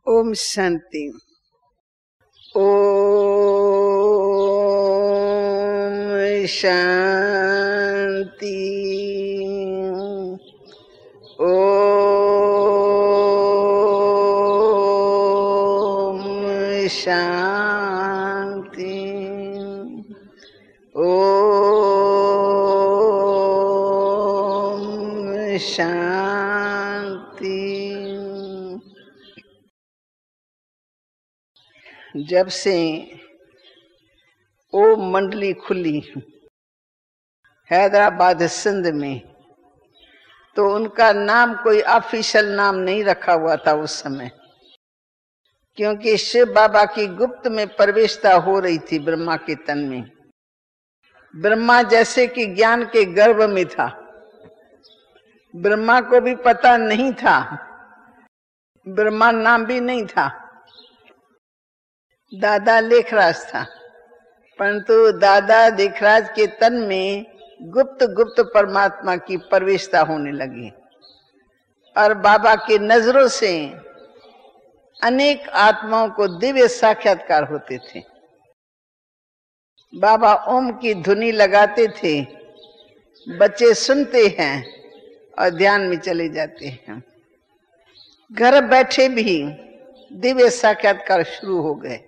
ओम शांति। ओम शांति। ओम शांति। ओम शांति। जब से ओम मंडली खुली हैदराबाद सिंध में, तो उनका नाम कोई ऑफिशियल नाम नहीं रखा हुआ था उस समय, क्योंकि शिव बाबा की गुप्त में प्रवेशता हो रही थी ब्रह्मा के तन में। ब्रह्मा जैसे कि ज्ञान के गर्भ में था, ब्रह्मा को भी पता नहीं था, ब्रह्मा नाम भी नहीं था, दादा लेखराज था। परंतु दादा लेखराज के तन में गुप्त गुप्त परमात्मा की प्रवेशता होने लगी और बाबा की नजरों से अनेक आत्माओं को दिव्य साक्षात्कार होते थे। बाबा ओम की धुनी लगाते थे, बच्चे सुनते हैं और ध्यान में चले जाते हैं। घर बैठे भी दिव्य साक्षात्कार शुरू हो गए।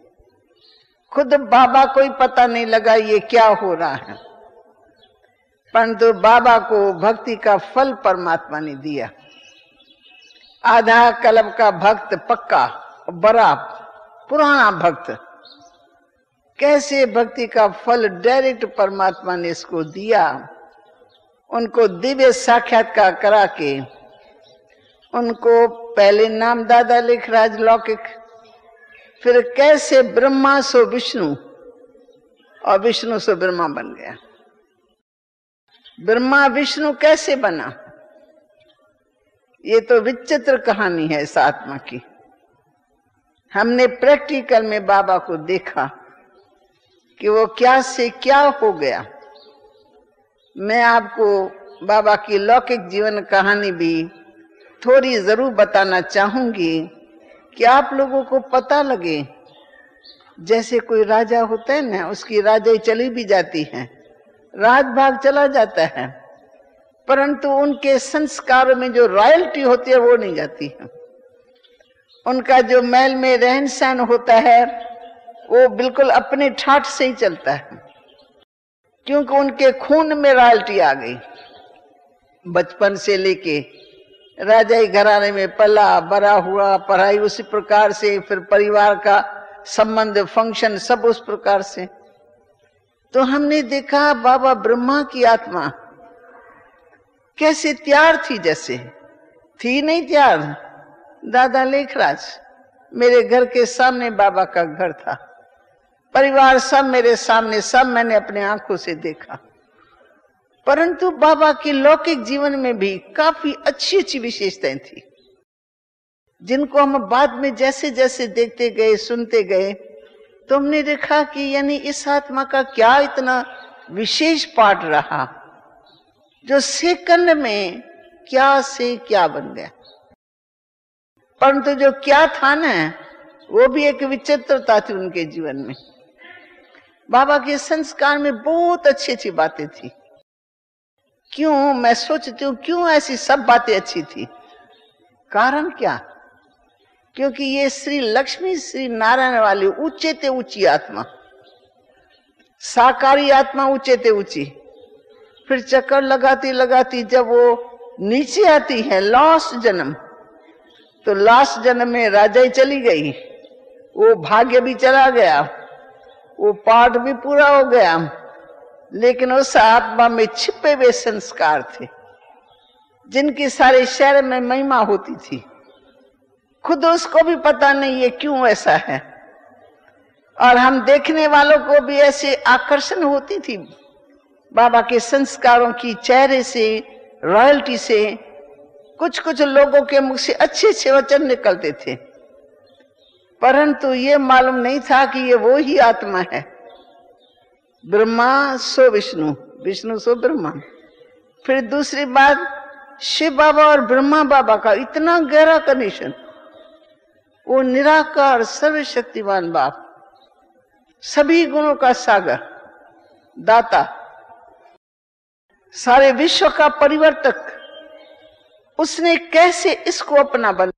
खुद बाबा को ही पता नहीं लगा ये क्या हो रहा है, परंतु बाबा को भक्ति का फल परमात्मा ने दिया। आधा कल्प का भक्त, पक्का बड़ा पुराना भक्त, कैसे भक्ति का फल डायरेक्ट परमात्मा ने इसको दिया। उनको दिव्य साक्षात्कार करा के उनको पहले नाम दादा लेखराज लौकिक, फिर कैसे ब्रह्मा सो विष्णु और विष्णु सो ब्रह्मा बन गया। ब्रह्मा विष्णु कैसे बना, ये तो विचित्र कहानी है इस आत्मा की। हमने प्रैक्टिकल में बाबा को देखा कि वो क्या से क्या हो गया। मैं आपको बाबा की लौकिक जीवन कहानी भी थोड़ी जरूर बताना चाहूंगी कि आप लोगों को पता लगे। जैसे कोई राजा होता है ना, उसकी राजाई चली भी जाती है, राजभाग चला जाता है, परंतु उनके संस्कारों में जो रॉयल्टी होती है वो नहीं जाती है। उनका जो महल में रहन सहन होता है वो बिल्कुल अपने ठाठ से ही चलता है, क्योंकि उनके खून में रॉयल्टी आ गई। बचपन से लेके राजाई घराने में पला बड़ा हुआ, पढ़ाई उसी प्रकार से, फिर परिवार का संबंध फंक्शन सब उस प्रकार से। तो हमने देखा बाबा ब्रह्मा की आत्मा कैसे तैयार थी, जैसे थी नहीं तैयार। दादा लेखराज, मेरे घर के सामने बाबा का घर था, परिवार सब मेरे सामने, सब मैंने अपने आंखों से देखा। परंतु बाबा के लौकिक जीवन में भी काफी अच्छी अच्छी विशेषताएं थी, जिनको हम बाद में जैसे जैसे देखते गए, सुनते गए, तो हमने देखा कि यानी इस आत्मा का क्या इतना विशेष पार्ट रहा, जो सेकंड में क्या से क्या बन गया। परंतु जो क्या था ना, वो भी एक विचित्रता थी उनके जीवन में। बाबा के संस्कार में बहुत अच्छी अच्छी बातें थी। क्यों, मैं सोचती हूँ क्यों ऐसी सब बातें अच्छी थी। कारण क्या, क्योंकि ये श्री लक्ष्मी श्री नारायण वाली ऊंचे ते ऊंची आत्मा, साकारी आत्मा ऊंचे ते ऊंची, फिर चक्कर लगाती लगाती जब वो नीचे आती है लास्ट जन्म, तो लास्ट जन्म में राजाई चली गई, वो भाग्य भी चला गया, वो पाठ भी पूरा हो गया, लेकिन उस आत्मा में छिपे हुए संस्कार थे, जिनकी सारे शहर में महिमा होती थी। खुद उसको भी पता नहीं है क्यों ऐसा है, और हम देखने वालों को भी ऐसे आकर्षण होती थी बाबा के संस्कारों की, चेहरे से, रॉयल्टी से। कुछ कुछ लोगों के मुख से अच्छे अच्छे वचन निकलते थे, परंतु ये मालूम नहीं था कि ये वो ही आत्मा है। ब्रह्मा सो विष्णु, विष्णु सो ब्रह्मा। फिर दूसरी बात, शिव बाबा और ब्रह्मा बाबा का इतना गहरा कनेक्शन, वो निराकार सर्वशक्तिमान बाप, सभी गुणों का सागर, दाता, सारे विश्व का परिवर्तक, उसने कैसे इसको अपना बना।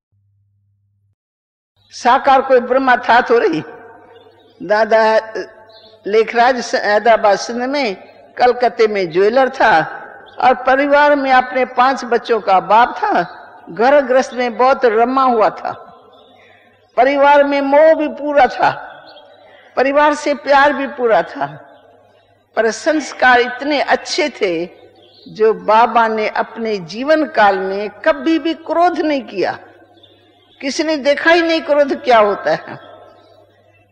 साकार कोई ब्रह्मा था तो रही। दादा लेखराज हैदराबाद सिंध में, कलकत्ते में ज्वेलर था और परिवार में अपने 5 बच्चों का बाप था। घर गृहस्थ में बहुत रमा हुआ था। परिवार में मोह भी पूरा था, परिवार से प्यार भी पूरा था, पर संस्कार इतने अच्छे थे जो बाबा ने अपने जीवन काल में कभी भी क्रोध नहीं किया। किसी ने देखा ही नहीं क्रोध क्या होता है।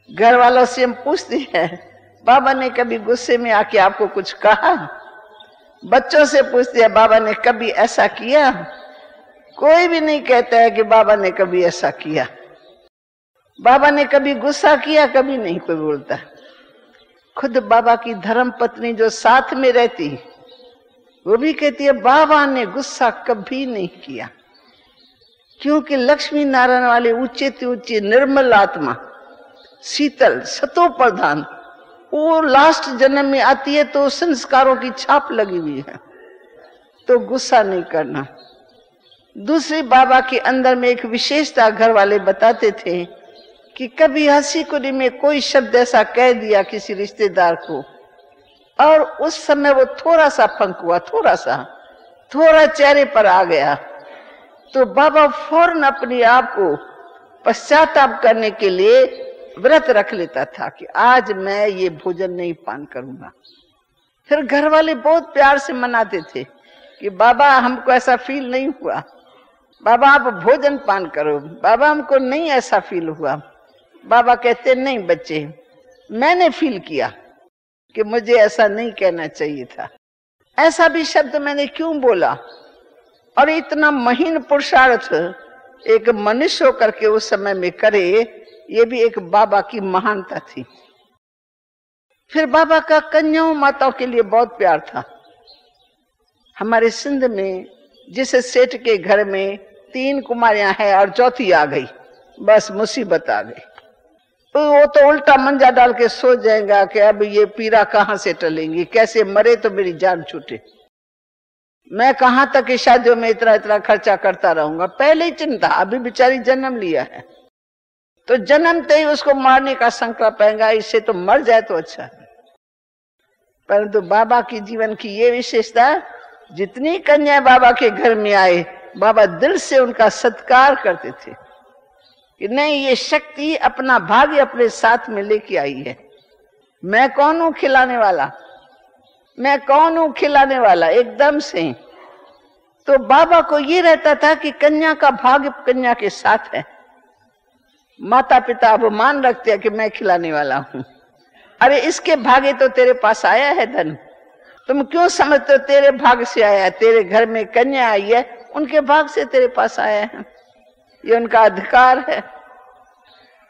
घर वालों से हम पूछते हैं, बाबा ने कभी गुस्से में आके आपको कुछ कहा? बच्चों से पूछते हैं, बाबा ने कभी ऐसा किया? कोई भी नहीं कहता है कि बाबा ने कभी ऐसा किया। बाबा ने कभी गुस्सा किया? कभी नहीं कोई बोलता। खुद बाबा की धर्म पत्नी जो साथ में रहती, वो भी कहती है बाबा ने गुस्सा कभी नहीं किया, क्योंकि लक्ष्मी नारायण वाले ऊंचे से ऊंचे निर्मल आत्मा, शीतल सतो प्रधान, वो लास्ट जन्म में आती है तो संस्कारों की छाप लगी हुई है, तो गुस्सा नहीं करना। दूसरी बाबा के अंदर में एक विशेषता घर वाले बताते थे कि कभी हंसी खुशी में कोई शब्द ऐसा कह दिया किसी रिश्तेदार को, और उस समय वो थोड़ा सा फंक हुआ, थोड़ा चेहरे पर आ गया, तो बाबा फौरन अपने आप को पश्चाताप करने के लिए व्रत रख लेता था कि आज मैं ये भोजन नहीं पान करूंगा। फिर घर वाले बहुत प्यार से मनाते थे कि बाबा हमको ऐसा फील नहीं हुआ, बाबा आप भोजन पान करो। बाबा हमको नहीं ऐसा फील हुआ। बाबा कहते नहीं बच्चे, मैंने फील किया कि मुझे ऐसा नहीं कहना चाहिए था, ऐसा भी शब्द मैंने क्यों बोला। और इतना महीन पुरुषार्थ एक मनुष्य होकर के उस समय में करे, ये भी एक बाबा की महानता थी। फिर बाबा का कन्याओं माताओं के लिए बहुत प्यार था। हमारे सिंध में जिस सेठ के घर में 3 कुमारियां हैं और चौथी आ गई, बस मुसीबत आ गई, तो वो तो उल्टा मंजा डाल के सो जाएगा कि अब ये पीड़ा कहां से टलेंगी, कैसे मरे तो मेरी जान छूटे, मैं कहां तक की शादियों में इतना खर्चा करता रहूंगा। पहले ही चिंता, अभी बेचारी जन्म लिया है तो जन्मते ही उसको मारने का संकल्प आएगा, इससे तो मर जाए तो अच्छा है। परंतु बाबा की जीवन की ये विशेषता, जितनी कन्या बाबा के घर में आए, बाबा दिल से उनका सत्कार करते थे कि नहीं, ये शक्ति अपना भाग्य अपने साथ में लेके आई है। मैं कौन हूं खिलाने वाला, मैं कौन हूं खिलाने वाला, एकदम से। तो बाबा को ये रहता था कि कन्या का भाग्य कन्या के साथ है। माता पिता अब मान रखते हैं कि मैं खिलाने वाला हूं। अरे इसके भाग्य तो तेरे पास आया है धन, तुम क्यों समझते हो तेरे भाग्य से आया है? तेरे घर में कन्या आई है, उनके भाग्य से तेरे पास आया है, ये उनका अधिकार है।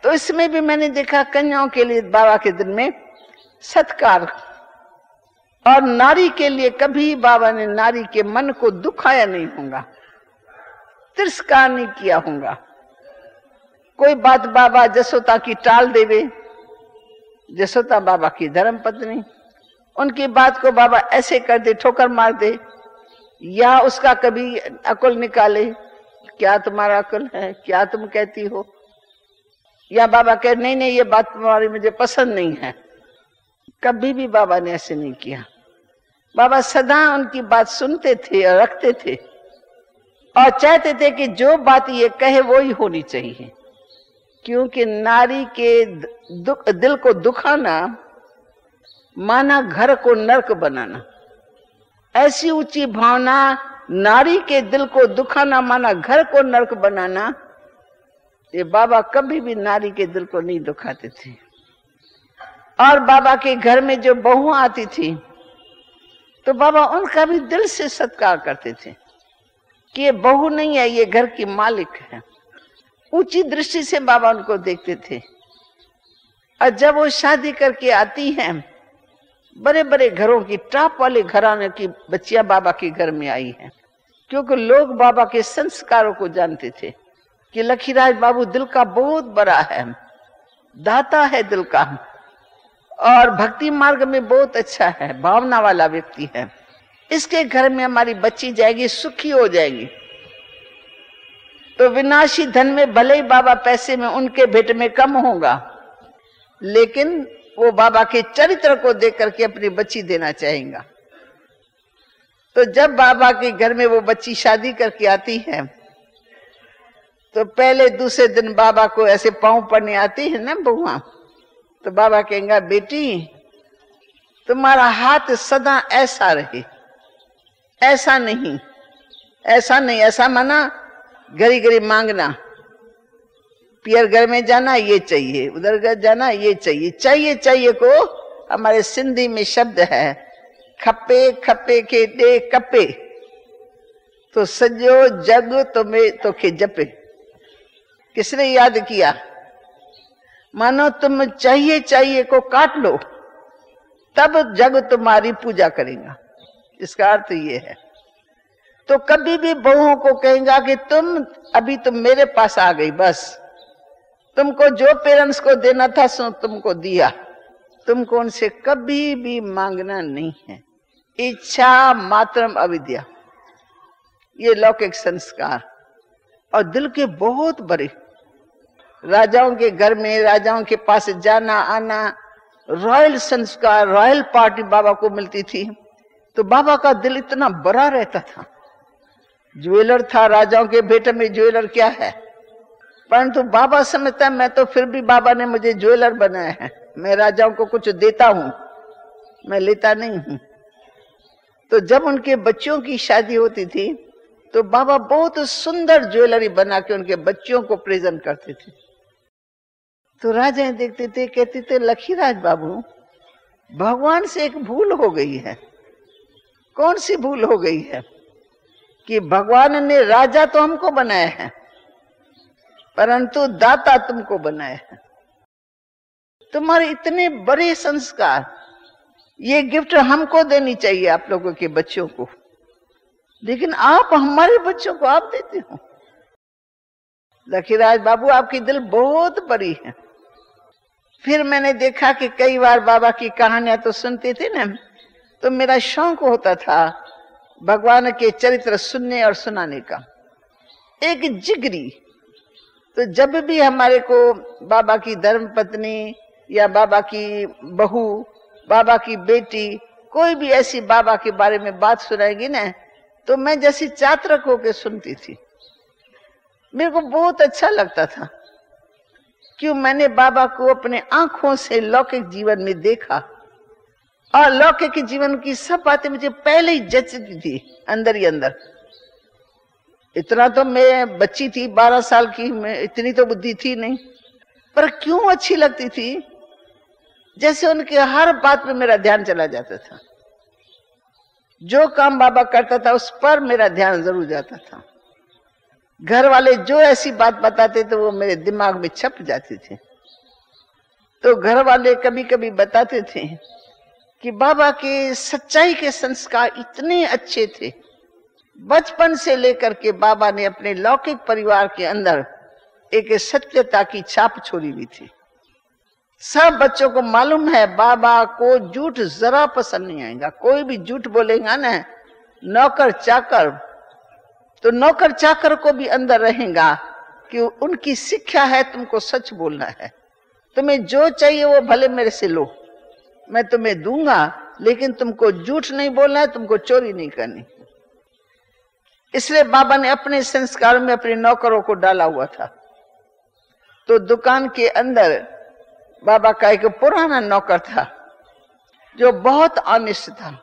तो इसमें भी मैंने देखा कन्याओं के लिए बाबा के दिन में सत्कार, और नारी के लिए कभी बाबा ने नारी के मन को दुखाया नहीं होगा, तिरस्कार नहीं किया होगा। कोई बात बाबा जसोदा की टाल देवे, जसोदा बाबा की धर्म पत्नी, उनकी बात को बाबा ऐसे कर दे, ठोकर मार दे, या उसका कभी अकुल निकाले, क्या तुम्हारा अकुल है, क्या तुम कहती हो, या बाबा कहे नहीं नहीं ये बात तुम्हारी मुझे पसंद नहीं है। कभी भी बाबा ने ऐसे नहीं किया। बाबा सदा उनकी बात सुनते थे और रखते थे, और चाहते थे कि जो बात ये कहे वो ही होनी चाहिए, क्योंकि नारी के दिल को दुखाना माना घर को नरक बनाना। ऐसी ऊंची भावना, नारी के दिल को दुखाना माना घर को नरक बनाना, ये बाबा कभी भी नारी के दिल को नहीं दुखाते थे। और बाबा के घर में जो बहू आती थी तो बाबा उनका भी दिल से सत्कार करते थे कि ये बहू नहीं है, ये घर की मालिक है। ऊंची दृष्टि से बाबा उनको देखते थे। और जब वो शादी करके आती हैं, बड़े बड़े घरों की, टॉप वाले घराने की बच्चियां बाबा के घर में आई हैं, क्योंकि लोग बाबा के संस्कारों को जानते थे। कि लखीराज बाबू दिल का बहुत बड़ा है, दाता है दिल का, और भक्ति मार्ग में बहुत अच्छा है, भावना वाला व्यक्ति है। इसके घर में हमारी बच्ची जाएगी, सुखी हो जाएगी। तो विनाशी धन में भले ही बाबा पैसे में उनके भेंट में कम होगा, लेकिन वो बाबा के चरित्र को देख करके अपनी बच्ची देना चाहेगा। तो जब बाबा के घर में वो बच्ची शादी करके आती है, तो पहले दूसरे दिन बाबा को ऐसे पांव पड़ने आती है ना बहुआ, तो बाबा कहेंगे, बेटी तुम्हारा हाथ सदा ऐसा रहे, ऐसा नहीं, ऐसा नहीं, ऐसा माना घड़ी घड़ी मांगना, पियर घर में जाना ये चाहिए, उधर घर जाना ये चाहिए। चाहिए चाहिए को हमारे सिंधी में शब्द है, खपे खपे के दे कपे, तो सजो जग तुम्हें तो के जपे। किसने याद किया? मानो तुम चाहिए चाहिए को काट लो, तब जग तुम्हारी पूजा करेगा। इसका अर्थ ये है। तो कभी भी बहुओं को कहेगा कि तुम मेरे पास आ गई, बस तुमको जो पेरेंट्स को देना था सो तुमको दिया, तुमको उनसे कभी भी मांगना नहीं है। इच्छा मात्रम अविद्या, ये लौकिक संस्कार। और दिल के बहुत बड़े, राजाओं के घर में, राजाओं के पास जाना आना, रॉयल संस्कार, रॉयल पार्टी बाबा को मिलती थी। तो बाबा का दिल इतना बड़ा रहता था। ज्वेलर था, राजाओं के बेटे में ज्वेलर क्या है, परंतु बाबा समझता है मैं तो फिर भी बाबा ने मुझे ज्वेलर बनाया है, मैं राजाओं को कुछ देता हूं, मैं लेता नहीं हूं। तो जब उनके बच्चों की शादी होती थी तो बाबा बहुत सुंदर ज्वेलरी बना के उनके बच्चों को प्रेजेंट करते थे। तो राजाएं देखते थे, कहते थे लखीराज बाबू भगवान से एक भूल हो गई है। कौन सी भूल हो गई है? कि भगवान ने राजा तो हमको बनाया है, परंतु दाता तुमको बनाया है। तुम्हारे इतने बड़े संस्कार, ये गिफ्ट हमको देनी चाहिए आप लोगों के बच्चों को, लेकिन आप हमारे बच्चों को आप देते हो। लखीराज बाबू आपकी दिल बहुत बड़ी है। फिर मैंने देखा कि कई बार बाबा की कहानियां तो सुनते थे ना, तो मेरा शौक होता था भगवान के चरित्र सुनने और सुनाने का, एक जिगरी। तो जब भी हमारे को बाबा की धर्म पत्नी या बाबा की बहू, बाबा की बेटी, कोई भी ऐसी बाबा के बारे में बात सुनाएगी ना, तो मैं जैसी चातरक होकर सुनती थी। मेरे को बहुत अच्छा लगता था, क्यों मैंने बाबा को अपने आंखों से लौकिक जीवन में देखा, और लौकिक जीवन की सब बातें मुझे पहले ही जचती थी अंदर ही अंदर। इतना तो मैं बच्ची थी, 12 साल की, मैं इतनी तो बुद्धि थी नहीं, पर क्यों अच्छी लगती थी, जैसे उनके हर बात पे मेरा ध्यान चला जाता था। जो काम बाबा करता था उस पर मेरा ध्यान जरूर जाता था। घर वाले जो ऐसी बात बताते थे वो मेरे दिमाग में छप जाती थी। तो घर वाले कभी कभी बताते थे कि बाबा के सच्चाई के संस्कार इतने अच्छे थे। बचपन से लेकर के बाबा ने अपने लौकिक परिवार के अंदर एक सत्यता की छाप छोड़ी हुई थी। सब बच्चों को मालूम है बाबा को झूठ जरा पसंद नहीं आएगा। कोई भी झूठ बोलेगा ना, नौकर चाकर, तो नौकर चाकर को भी अंदर रहेगा कि उनकी शिक्षा है तुमको सच बोलना है। तुम्हें जो चाहिए वो भले मेरे से लो, मैं तुम्हें दूंगा, लेकिन तुमको झूठ नहीं बोलना है, तुमको चोरी नहीं करनी। इसलिए बाबा ने अपने संस्कारों में अपने नौकरों को डाला हुआ था। तो दुकान के अंदर बाबा का एक पुराना नौकर था जो बहुत ऑनेस्ट था।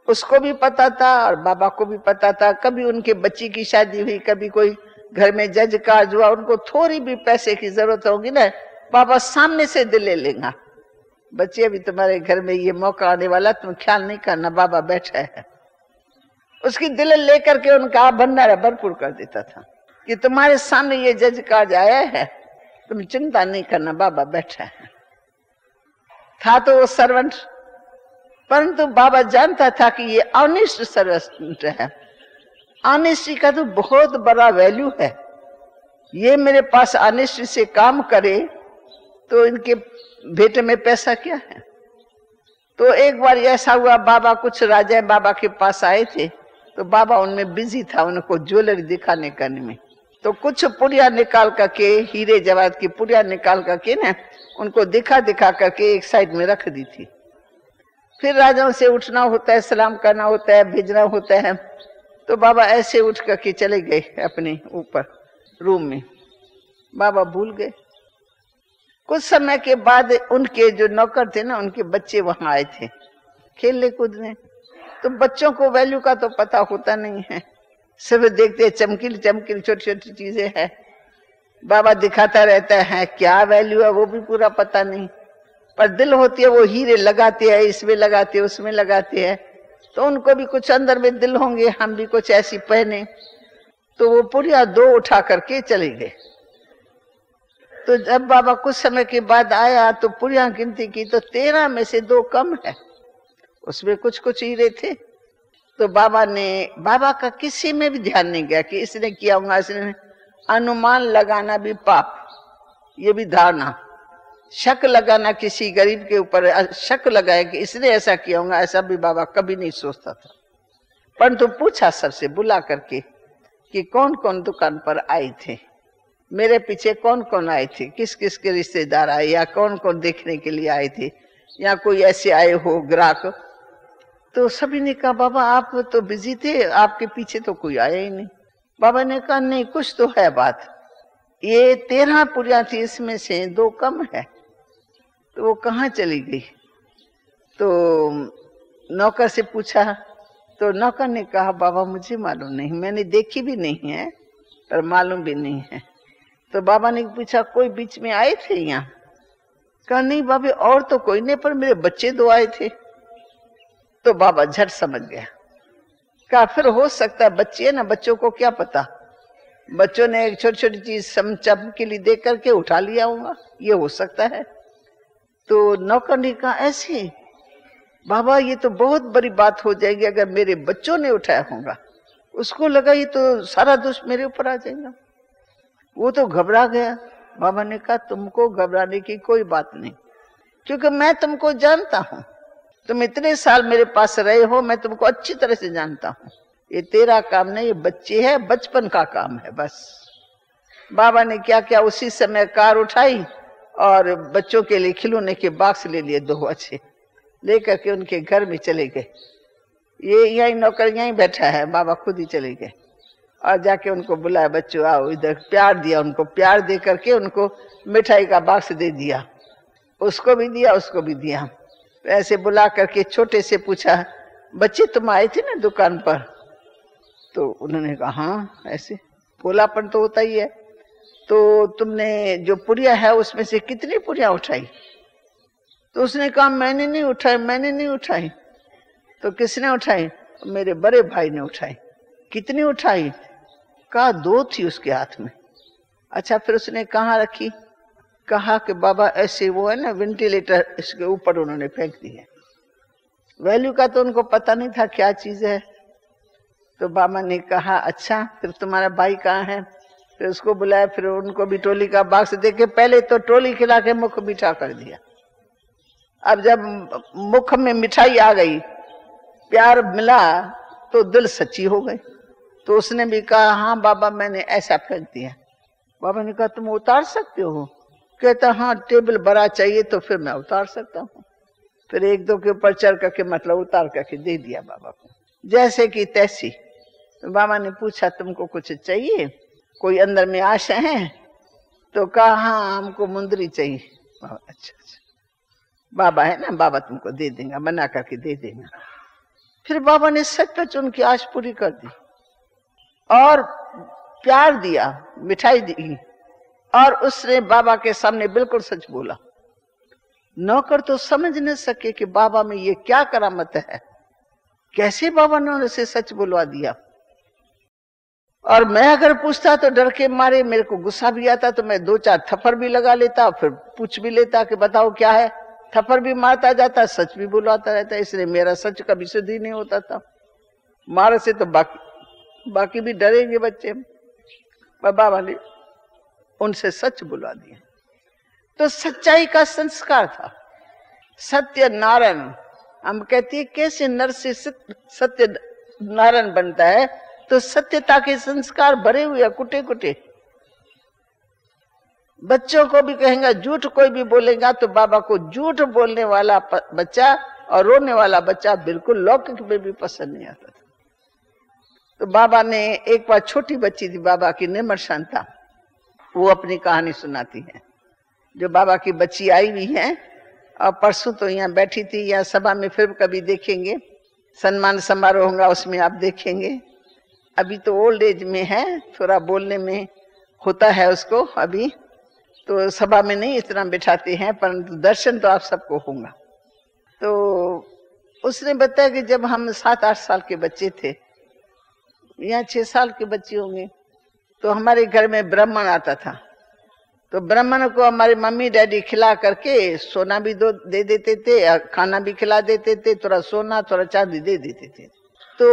उसको भी पता था और बाबा को भी पता था। कभी उनके बच्ची की शादी हुई, कभी कोई घर में जज कार्य हुआ, उनको थोड़ी भी पैसे की जरूरत होगी ना, बाबा सामने से दिल ले लेगा। बच्चे अभी तुम्हारे घर में ये मौका आने वाला, तुम ख्याल नहीं करना, बाबा बैठा है। उसकी दिल लेकर के उनका भंडारा भरपूर कर देता था कि तुम्हारे सामने ये जज कार्य आया है, तुम चिंता नहीं करना, बाबा बैठा है। था तो वो सर्वेंट, परंतु बाबा जानता था कि ये ऑनेस्ट सर्वेंट है। ऑनेस्टी का तो बहुत बड़ा वैल्यू है। ये मेरे पास अनिष्ट से काम करे तो इनके भेंट में पैसा क्या है। तो एक बार ऐसा हुआ, बाबा कुछ राजा बाबा के पास आए थे, तो बाबा उनमें बिजी था, उनको ज्वेलरी दिखाने करने में। तो कुछ पुड़िया निकाल करके, हीरे जवाहरात की पुड़िया निकाल करके ना उनको दिखा दिखा करके एक साइड में रख दी थी। फिर राजाओं से उठना होता है, सलाम करना होता है, भेजना होता है। तो बाबा ऐसे उठ करके चले गए अपने ऊपर रूम में, बाबा भूल गए। कुछ समय के बाद उनके जो नौकर थे ना, उनके बच्चे वहां आए थे खेलने कूदने। तो बच्चों को वैल्यू का तो पता होता नहीं है, सिर्फ देखते चमकीली चमकीली छोटी छोटी चीजें हैं। बाबा दिखाता रहता है, क्या वैल्यू है वो भी पूरा पता नहीं, पर दिल होती है वो हीरे लगाते हैं, इसमें लगाते हैं, उसमें लगाते हैं। तो उनको भी कुछ अंदर में दिल होंगे, हम भी कुछ ऐसी पहने। तो वो पुड़िया 2 उठा करके चले गए। तो जब बाबा कुछ समय के बाद आया तो पुड़िया गिनती की तो 13 में से 2 कम है, उसमें कुछ कुछ हीरे थे। तो बाबा का किसी में भी ध्यान नहीं गया कि इसने किया होगा, इसने। अनुमान लगाना भी पाप, ये भी धारणा। शक लगाना किसी गरीब के ऊपर, शक लगाया कि इसने ऐसा किया होगा, ऐसा भी बाबा कभी नहीं सोचता था। परंतु पूछा सबसे बुला करके कि कौन कौन दुकान पर आए थे, मेरे पीछे कौन कौन आए थे, किस किस के रिश्तेदार आए, या कौन कौन देखने के लिए आए थे, या कोई ऐसे आए हो ग्राहक। तो सभी ने कहा बाबा आप तो बिजी थे, आपके पीछे तो कोई आया ही नहीं। बाबा ने कहा नहीं, कुछ तो है बात। ये 13 पुड़िया थी, इसमें से 2 कम है, तो वो कहाँ चली गई। तो नौकर से पूछा, तो नौकर ने कहा बाबा मुझे मालूम नहीं, मैंने देखी भी नहीं है पर मालूम भी नहीं है। तो बाबा ने पूछा कोई बीच में आए थे यहाँ? कहा नहीं बाबा, और तो कोई नहीं, पर मेरे बच्चे 2 आए थे। तो बाबा झट समझ गया। कहा फिर हो सकता है बच्चे है ना, बच्चों को क्या पता, बच्चों ने एक छोटी छोटी चीज समझ के लिए देख करके उठा लिया होगा, ये हो सकता है। तो नौकर ने कहा ऐसे बाबा ये तो बहुत बड़ी बात हो जाएगी अगर मेरे बच्चों ने उठाया होगा। उसको लगा ये तो सारा दोष मेरे ऊपर आ जाएगा, वो तो घबरा गया। बाबा ने कहा तुमको घबराने की कोई बात नहीं, क्योंकि मैं तुमको जानता हूं, तुम इतने साल मेरे पास रहे हो, मैं तुमको अच्छी तरह से जानता हूं। ये तेरा काम नहीं, ये बच्चे है, बचपन का काम है बस। बाबा ने क्या क्या उसी समय कार उठाई और बच्चों के लिए खिलौने के बॉक्स ले लिए 2 अच्छे, लेकर के उनके घर में चले गए। ये यही नौकर यहीं बैठा है, बाबा खुद ही चले गए और जाके उनको बुलाया, बच्चों आओ इधर। प्यार दिया उनको, प्यार दे करके उनको मिठाई का बॉक्स दे दिया, उसको भी दिया उसको भी दिया। ऐसे बुला करके छोटे से पूछा बच्चे तुम आए थे ना दुकान पर? तो उन्होंने कहा हाँ, ऐसे भोलापन तो होता ही है। तो तुमने जो पुड़िया है उसमें से कितनी पुड़िया उठाई? तो उसने कहा मैंने नहीं उठाई, मैंने नहीं उठाई। तो किसने उठाई? मेरे बड़े भाई ने उठाई। कितनी उठाई? कहा 2 थी उसके हाथ में। अच्छा फिर उसने कहाँ रखी? कहा कि बाबा ऐसे वो है ना वेंटिलेटर, इसके ऊपर उन्होंने फेंक दी है। वैल्यू का तो उनको पता नहीं था क्या चीज है। तो बाबा ने कहा अच्छा फिर तुम्हारा भाई कहाँ है? फिर उसको बुलाया, फिर उनको भी टोली का बॉक्स देके पहले तो टोली खिला के मुख मीठा कर दिया। अब जब मुख में मिठाई आ गई, प्यार मिला, तो दिल सच्ची हो गई। तो उसने भी कहा हाँ बाबा मैंने ऐसा फेंक दिया। बाबा ने कहा तुम उतार सकते हो? कहता हाँ टेबल बड़ा चाहिए तो फिर मैं उतार सकता हूँ। फिर 1-2 के ऊपर चढ़ करके मतलब उतार करके दे दिया बाबा को, जैसे कि तैसी। तो बाबा ने पूछा तुमको कुछ चाहिए, कोई अंदर में आशा है? तो कहा हाँ हमको मुंदरी चाहिए। अच्छा अच्छा बाबा है ना, बाबा तुमको दे देंगे, बना करके दे देंगे। फिर बाबा ने सचमुच उनकी आश पूरी कर दी और प्यार दिया, मिठाई दी, और उसने बाबा के सामने बिल्कुल सच बोला। नौकर तो समझ नहीं सके कि बाबा में ये क्या करामत है, कैसे बाबा ने उनसे सच बुलवा दिया। और मैं अगर पूछता तो डर के मारे मेरे को गुस्सा भी आता, तो मैं 2-4 थप्पड़ भी लगा लेता, फिर पूछ भी लेता कि बताओ क्या है। थप्पड़ भी मारता जाता, सच भी बुलवाता रहता, इसलिए मेरा सच कभी सिद्ध ही नहीं होता था। मारे से तो बाकी भी डरेंगे बच्चे। पर बाबा ने उनसे सच बुला दिया। तो सच्चाई का संस्कार था। सत्य नारायण, हम कहते हैं कैसे नर से सत्य नारायण बनता है, तो सत्यता के संस्कार भरे हुए कुटे कुटे। बच्चों को भी कहेंगे, झूठ कोई भी बोलेगा तो बाबा को झूठ बोलने वाला बच्चा और रोने वाला बच्चा बिल्कुल लौकिक में भी पसंद नहीं आता था। तो बाबा ने एक बार, छोटी बच्ची थी बाबा की, निर्मल शांता, वो अपनी कहानी सुनाती है। जो बाबा की बच्ची आई हुई है और परसों तो यहाँ बैठी थी, यहाँ सभा में फिर कभी देखेंगे, सम्मान समारोह होगा उसमें आप देखेंगे। अभी तो ओल्ड एज में है, थोड़ा बोलने में होता है उसको अभी, तो सभा में नहीं इतना बिठाते हैं, परंतु दर्शन तो आप सबको होगा। तो उसने बताया कि जब हम 7-8 साल के बच्चे थे, या 6 साल के बच्चे होंगे, तो हमारे घर में ब्राह्मण आता था। तो ब्राह्मण को हमारे मम्मी डैडी खिला करके सोना भी दे देते थे, खाना भी खिला देते थे, थोड़ा सोना थोड़ा चांदी दे देते थे। तो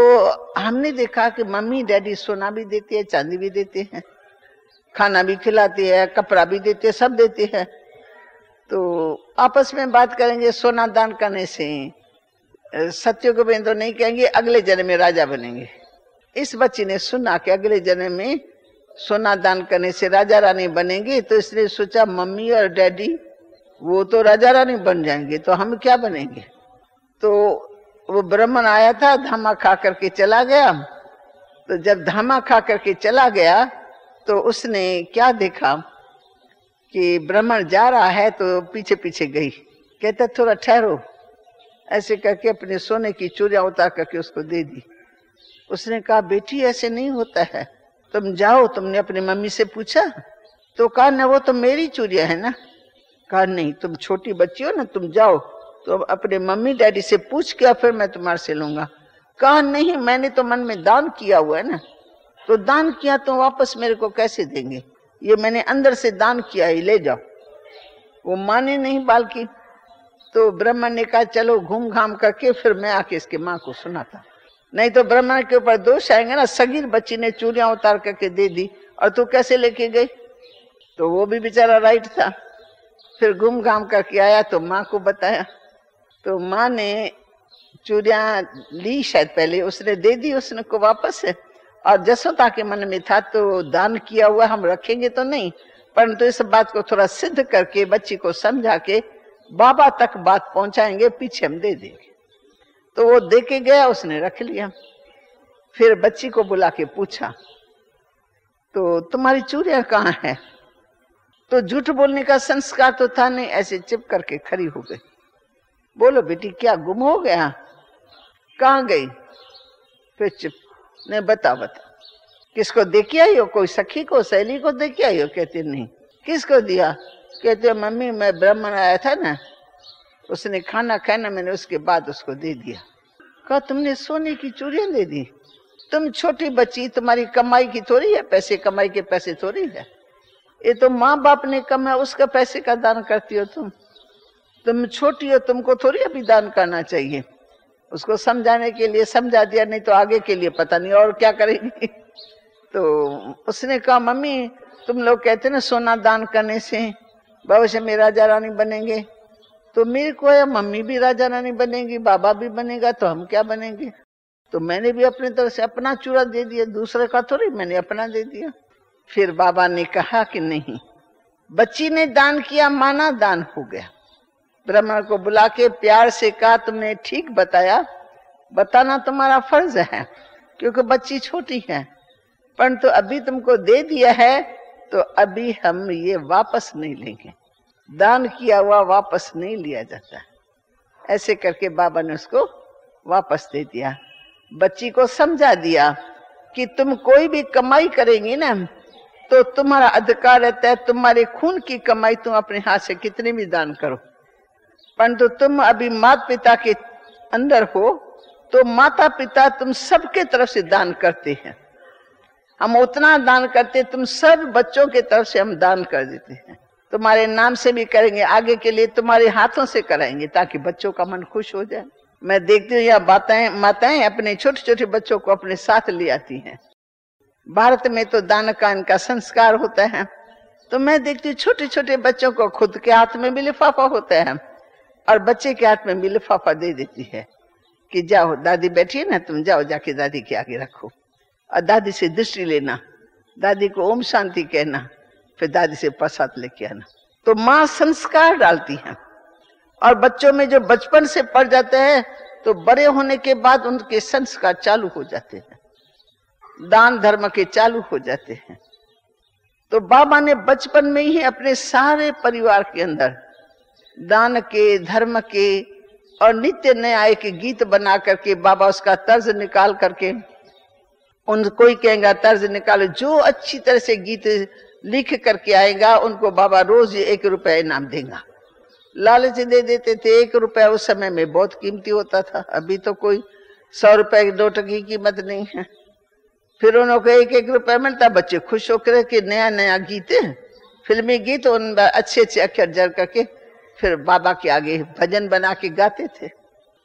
हमने देखा कि मम्मी डैडी सोना भी देते हैं, चांदी भी देते हैं, खाना भी खिलाते हैं, कपड़ा भी देते हैं, सब देते हैं। तो आपस में बात करेंगे, सोना दान करने से सत्युग में तो नहीं कहेंगे अगले जन्म में राजा बनेंगे। इस बच्ची ने सुना कि अगले जन्म में सोना दान करने से राजा रानी बनेंगे, तो इसने सोचा मम्मी और डैडी वो तो राजा रानी बन जाएंगे, तो हम क्या बनेंगे। तो वो ब्राह्मण आया था, धामा खा करके चला गया। तो जब धामा खा करके चला गया तो उसने क्या देखा कि ब्राह्मण जा रहा है, तो पीछे पीछे गई। कहता थोड़ा ठहरो, ऐसे करके अपने सोने की चूड़ियां उतार करके उसको दे दी। उसने कहा बेटी ऐसे नहीं होता है, तुम जाओ, तुमने अपनी मम्मी से पूछा? तो कहा ना वो तो मेरी चूड़ियां है ना। कहा नहीं, तुम छोटी बच्ची हो ना, तुम जाओ तो अपने मम्मी डैडी से पूछ के फिर मैं तुम्हारे से लूंगा। कहा नहीं, मैंने तो मन में दान किया हुआ है ना, तो दान किया तो वापस मेरे को कैसे देंगे, ये मैंने अंदर से दान किया है, ले जाओ। वो माने नहीं बालकी। तो ब्राह्मण ने कहा चलो घूम घाम करके फिर मैं आके इसके माँ को सुनाता, नहीं तो ब्राह्मण के ऊपर दोष आएंगे ना, सगीर बच्ची ने चूड़ियां उतार करके दे दी और तू कैसे लेके गई। तो वो भी बेचारा राइट था। फिर घूम घाम करके आया तो माँ को बताया। तो माँ ने चूड़ियां ली, शायद पहले उसने दे दी उसने को वापस है, और जसोदा के मन में था तो दान किया हुआ हम रखेंगे तो नहीं, परंतु इस बात को थोड़ा सिद्ध करके बच्ची को समझा के बाबा तक बात पहुंचाएंगे, पीछे हम दे देंगे। तो वो दे के गया, उसने रख लिया। फिर बच्ची को बुला के पूछा तो तुम्हारी चूड़ियां कहाँ है? तो झूठ बोलने का संस्कार तो था नहीं, ऐसे चिप करके खड़ी हो गई। बोलो बेटी क्या गुम हो गया? कहाँ गई? फिर चुप। नहीं बता किसको दे के आई हो? कोई सखी को, सहेली को दे के आई हो? कहते नहीं। किसको दिया? कहते मम्मी मैं ब्राह्मण आया था ना, उसने खाना खाया ना, मैंने उसके बाद उसको दे दिया। कहा तुमने सोने की चूड़ियां दे दी? तुम छोटी बच्ची, तुम्हारी कमाई की थोड़ी है, पैसे कमाई के पैसे थोड़ी है, ये तो माँ बाप ने कमाया उसका पैसे का दान करती हो तुम छोटी हो, तुमको थोड़ी अभी दान करना चाहिए। उसको समझाने के लिए समझा दिया, नहीं तो आगे के लिए पता नहीं और क्या करेगी। तो उसने कहा मम्मी तुम लोग कहते ना सोना दान करने से भविष्य में राजा रानी बनेंगे, तो मेरे को है मम्मी भी राजा रानी बनेगी, बाबा भी बनेगा, तो हम क्या बनेंगे। तो मैंने भी अपनी तरफ से अपना चूड़ा दे दिया, दूसरे का थोड़ी, मैंने अपना दे दिया। फिर बाबा ने कहा कि नहीं, बच्ची ने दान किया, माना दान हो गया। ब्राह्मण को बुला के प्यार से कहा तुमने ठीक बताया, बताना तुम्हारा फर्ज है क्योंकि बच्ची छोटी है, परंतु अभी तुमको दे दिया है तो अभी हम ये वापस नहीं लेंगे, दान किया हुआ वापस नहीं लिया जाता। ऐसे करके बाबा ने उसको वापस दे दिया। बच्ची को समझा दिया कि तुम कोई भी कमाई करेंगी ना तो तुम्हारा अधिकार रहता है, तुम्हारे खून की कमाई तुम अपने हाथ से कितने भी दान करो, परंतु तुम अभी माता पिता के अंदर हो तो माता पिता तुम सबके तरफ से दान करते हैं। हम उतना दान करते, तुम सब बच्चों के तरफ से हम दान कर देते हैं, तुम्हारे नाम से भी करेंगे, आगे के लिए तुम्हारे हाथों से कराएंगे ताकि बच्चों का मन खुश हो जाए। मैं देखती हूँ यह माताएं अपने छोटे छोटे बच्चों को अपने साथ ले आती हैं। भारत में तो दान का इनका संस्कार होता है, तो मैं देखती हूँ छोटे छोटे बच्चों को खुद के हाथ में भी लिफाफा होता है और बच्चे के हाथ में भी लिफाफा दे देती है कि जाओ दादी बैठी है ना, तुम जाओ जाके दादी के आगे रखो और दादी से दृष्टि लेना, दादी को ओम शांति कहना, फिर दादी से प्रसाद लेके आना। तो माँ संस्कार डालती है और बच्चों में जो बचपन से पड़ जाते हैं तो बड़े होने के बाद उनके संस्कार चालू हो जाते हैं, दान धर्म के चालू हो जाते हैं। तो बाबा ने बचपन में ही अपने सारे परिवार के अंदर दान के, धर्म के और नित्य न्याय के गीत बना करके बाबा उसका तर्ज निकाल करके, उन कोई कहेगा तर्ज निकालो, जो अच्छी तरह से गीत लिख करके आएगा उनको बाबा रोज 1 रुपया इनाम देगा। लालच दे देते थे। 1 रुपया उस समय में बहुत कीमती होता था, अभी तो कोई 100 रुपए की नोट की कीमत नहीं है। फिर उनको 1-1 रुपया मिलता, बच्चे खुश होकर कि नया नया गीत, फिल्मी गीत, उन अच्छे अच्छे अक्षर जड़ करके फिर बाबा के आगे भजन बना के गाते थे।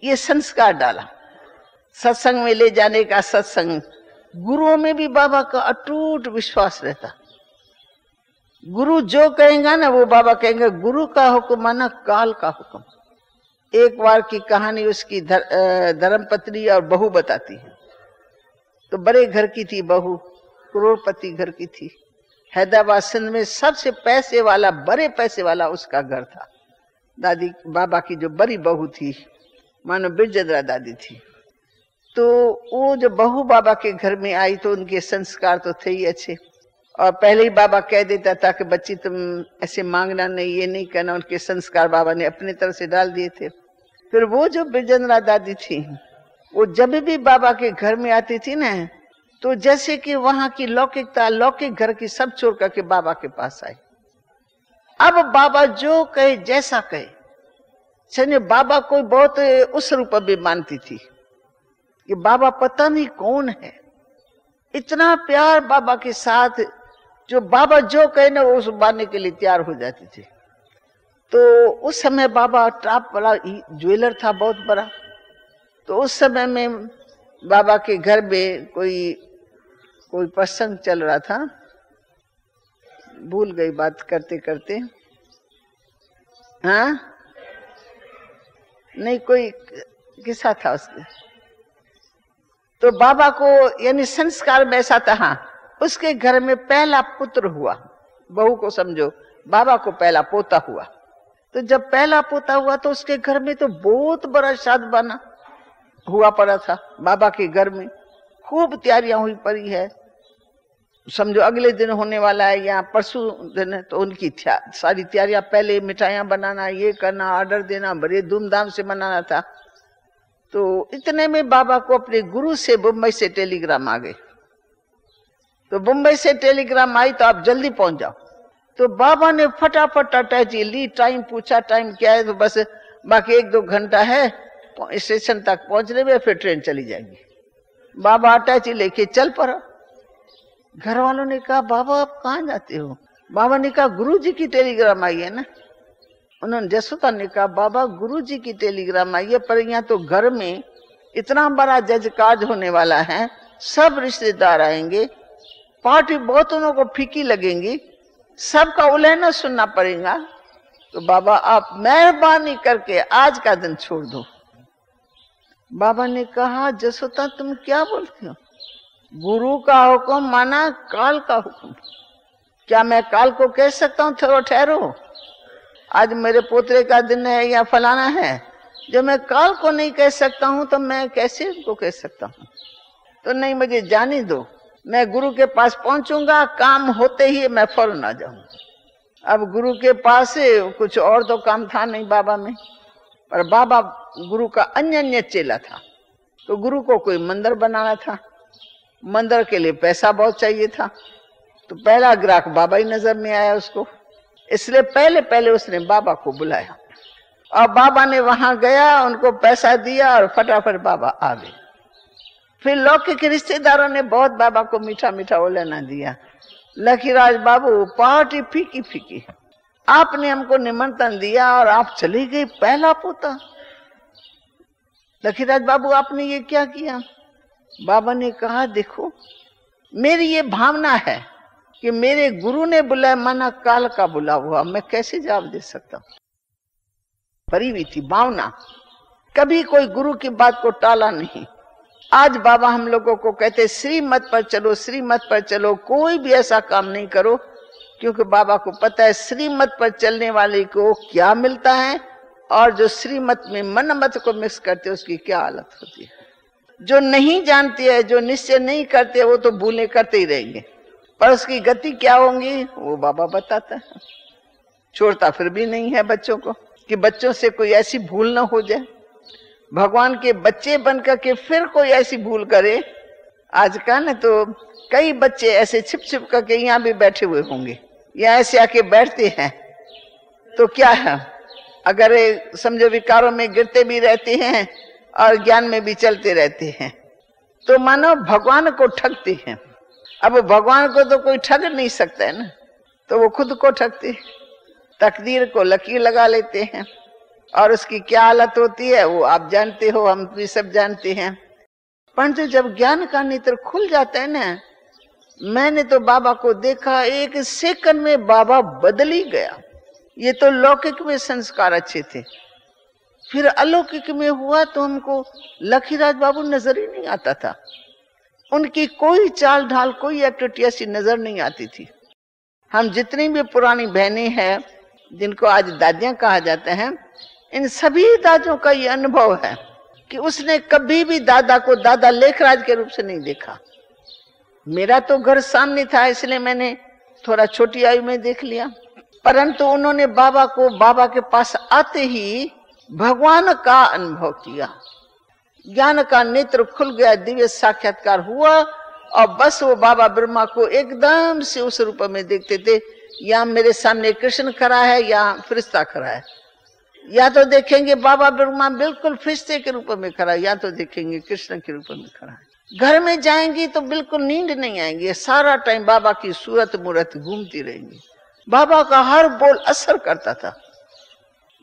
ये संस्कार डाला। सत्संग में ले जाने का, सत्संग, गुरुओं में भी बाबा का अटूट विश्वास रहता। गुरु जो कहेगा ना वो बाबा कहेंगे, गुरु का हुक्म माना काल का हुक्म। एक बार की कहानी उसकी धर्मपत्नी और बहू बताती है। तो बड़े घर की थी बहू, करोड़पति घर की थी। हैदराबाद सिंध में सबसे पैसे वाला, बड़े पैसे वाला उसका घर था। दादी बाबा की जो बड़ी बहू थी, मानो बिरजंद्रा दादी थी। तो वो जो बहू बाबा के घर में आई तो उनके संस्कार तो थे ही अच्छे, और पहले ही बाबा कह देता था कि बच्ची तुम ऐसे मांगना नहीं, ये नहीं करना। उनके संस्कार बाबा ने अपनी तरफ से डाल दिए थे। फिर वो जो बिरजंद्रा दादी थी, वो जब भी बाबा के घर में आती थी ना, तो जैसे कि वहां की लौकिकता, लौकिक घर की सब छोड़ करके बाबा के पास आई। अब बाबा जो कहे, जैसा कहे, सने बाबा को बहुत उस रूप में मानती थी कि बाबा पता नहीं कौन है। इतना प्यार बाबा के साथ, जो बाबा जो कहे ना वो मानने के लिए तैयार हो जाती थी। तो उस समय बाबा ट्राप वाला ज्वेलर था बहुत बड़ा। तो उस समय में बाबा के घर में कोई प्रसंग चल रहा था, भूल गई बात करते करते। हाँ, नहीं, कोई किस्सा था उसके। तो बाबा को यानी संस्कार में ऐसा था। हाँ, उसके घर में पहला पुत्र हुआ, बहू को समझो, बाबा को पहला पोता हुआ। तो जब पहला पोता हुआ तो उसके घर में तो बहुत बड़ा शादबाना हुआ पड़ा था। बाबा के घर में खूब तैयारियां हुई पड़ी है, समझो अगले दिन होने वाला है या परसों दिन है। तो उनकी सारी तैयारियां, पहले मिठाइयां बनाना, ये करना, ऑर्डर देना, बड़े धूमधाम से मनाना था। तो इतने में बाबा को अपने गुरु से मुंबई से टेलीग्राम आ गए। तो मुंबई से टेलीग्राम आई तो आप जल्दी पहुंच जाओ। तो बाबा ने फटाफट अटैची ली, टाइम पूछा, टाइम क्या है, तो बस बाकी 1-2 घंटा है स्टेशन तक पहुंचने में, फिर ट्रेन चली जाएगी। बाबा अटैची लेके चल पड़ा। घर वालों ने कहा बाबा आप कहाँ जाते हो? बाबा ने कहा गुरुजी की टेलीग्राम आई है ना। उन्होंने जसोदा ने कहा बाबा गुरुजी की टेलीग्राम आई है, पर यहाँ तो घर में इतना बड़ा जज कार्ड होने वाला है, सब रिश्तेदार आएंगे, पार्टी बहुत उन्हों को फीकी लगेंगी, सबका उलहना सुनना पड़ेगा। तो बाबा आप मेहरबानी करके आज का दिन छोड़ दो। बाबा ने कहा जसोदा तुम क्या बोलती हो? गुरु का हुक्म माना काल का हुक्म। क्या मैं काल को कह सकता हूँ थोड़ा ठहरो, आज मेरे पोतरे का दिन है या फलाना है? जब मैं काल को नहीं कह सकता हूँ तो मैं कैसे उनको कह सकता हूँ? तो नहीं, मुझे जाने दो, मैं गुरु के पास पहुंचूंगा, काम होते ही मैं फौरन आ जाऊंगा। अब गुरु के पास कुछ और तो काम था नहीं बाबा में, पर बाबा गुरु का अन्य चेला था। तो गुरु को कोई मंदिर बनाना था, मंदिर के लिए पैसा बहुत चाहिए था। तो पहला ग्राहक बाबा ही नजर में आया उसको, इसलिए पहले उसने बाबा को बुलाया और बाबा ने वहां गया, उनको पैसा दिया और फटाफट बाबा आ गए। फिर लौकिक रिश्तेदारों ने बहुत बाबा को मीठा मीठा ओलेना दिया। लखीराज बाबू पार्टी फीकी फीकी, आपने हमको निमंत्रण दिया और आप चले गए, पहला पोता। लखीराज बाबू आपने ये क्या किया? बाबा ने कहा देखो मेरी ये भावना है कि मेरे गुरु ने बुलाया, माना काल का बुला हुआ, मैं कैसे जवाब दे सकता हूं। भरी हुई थी भावना, कभी कोई गुरु की बात को टाला नहीं। आज बाबा हम लोगों को कहते श्रीमत पर चलो, श्रीमत पर चलो, कोई भी ऐसा काम नहीं करो, क्योंकि बाबा को पता है श्रीमत पर चलने वाले को क्या मिलता है, और जो श्रीमत में मन मत को मिक्स करते उसकी क्या हालत होती है। जो नहीं जानती है, जो निश्चय नहीं करते, वो तो भूलें करते ही रहेंगे, पर उसकी गति क्या होंगी वो बाबा बताता है। छोड़ता फिर भी नहीं है बच्चों को, कि बच्चों से कोई ऐसी भूल ना हो जाए। भगवान के बच्चे बनकर के फिर कोई ऐसी भूल करे। आज का न तो कई बच्चे ऐसे छिप छिप करके यहाँ भी बैठे हुए होंगे, या ऐसे आके बैठते हैं, तो क्या है, अगर समझो विकारों में गिरते भी रहते हैं और ज्ञान में भी चलते रहते हैं, तो मानो भगवान को ठगते हैं। अब भगवान को तो कोई ठग नहीं सकता है ना, तो वो खुद को ठगते, तकदीर को लकीर लगा लेते हैं, और उसकी क्या हालत होती है वो आप जानते हो, हम भी सब जानते हैं। परंतु जब ज्ञान का नेत्र खुल जाता है ना, मैंने तो बाबा को देखा, एक सेकंड में बाबा बदल ही गया। ये तो लौकिक में संस्कार अच्छे थे, फिर अलौकिक में हुआ तो हमको लखीराज बाबू नजर ही नहीं आता था। उनकी कोई चाल ढाल, कोई एक्टिविटी ऐसी नजर नहीं आती थी। हम जितनी भी पुरानी बहनें हैं, जिनको आज दादियां कहा जाता है, इन सभी दादियों का ये अनुभव है कि उसने कभी भी दादा को दादा लेखराज के रूप से नहीं देखा। मेरा तो घर सामने था, इसलिए मैंने थोड़ा छोटी आयु में देख लिया, परंतु उन्होंने बाबा को बाबा के पास आते ही भगवान का अनुभव किया। ज्ञान का नेत्र खुल गया, दिव्य साक्षात्कार हुआ, और बस वो बाबा ब्रह्मा को एकदम से उस रूप में देखते थे। या मेरे सामने कृष्ण खड़ा है या फरिश्ता खड़ा है, या तो देखेंगे बाबा ब्रह्मा बिल्कुल फरिश्ते के रूप में खड़ा है, या तो देखेंगे कृष्ण के रूप में खड़ा है। घर में जाएंगी तो बिल्कुल नींद नहीं आएंगी, सारा टाइम बाबा की सूरत मूरत घूमती रहेंगी। बाबा का हर बोल असर करता था।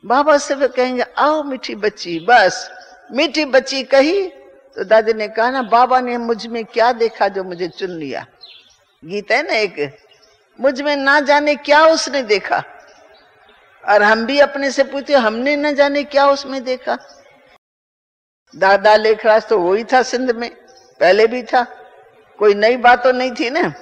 बाबा से वे कहेंगे आओ मीठी बच्ची, बस मीठी बच्ची कही तो दादी ने कहा ना, बाबा ने मुझ में क्या देखा जो मुझे चुन लिया। गीत है ना एक, मुझ में ना जाने क्या उसने देखा, और हम भी अपने से पूछते हमने न जाने क्या उसमें देखा। दादा लेखराज तो वही था, सिंध में पहले भी था, कोई नई बात तो नहीं थी ना।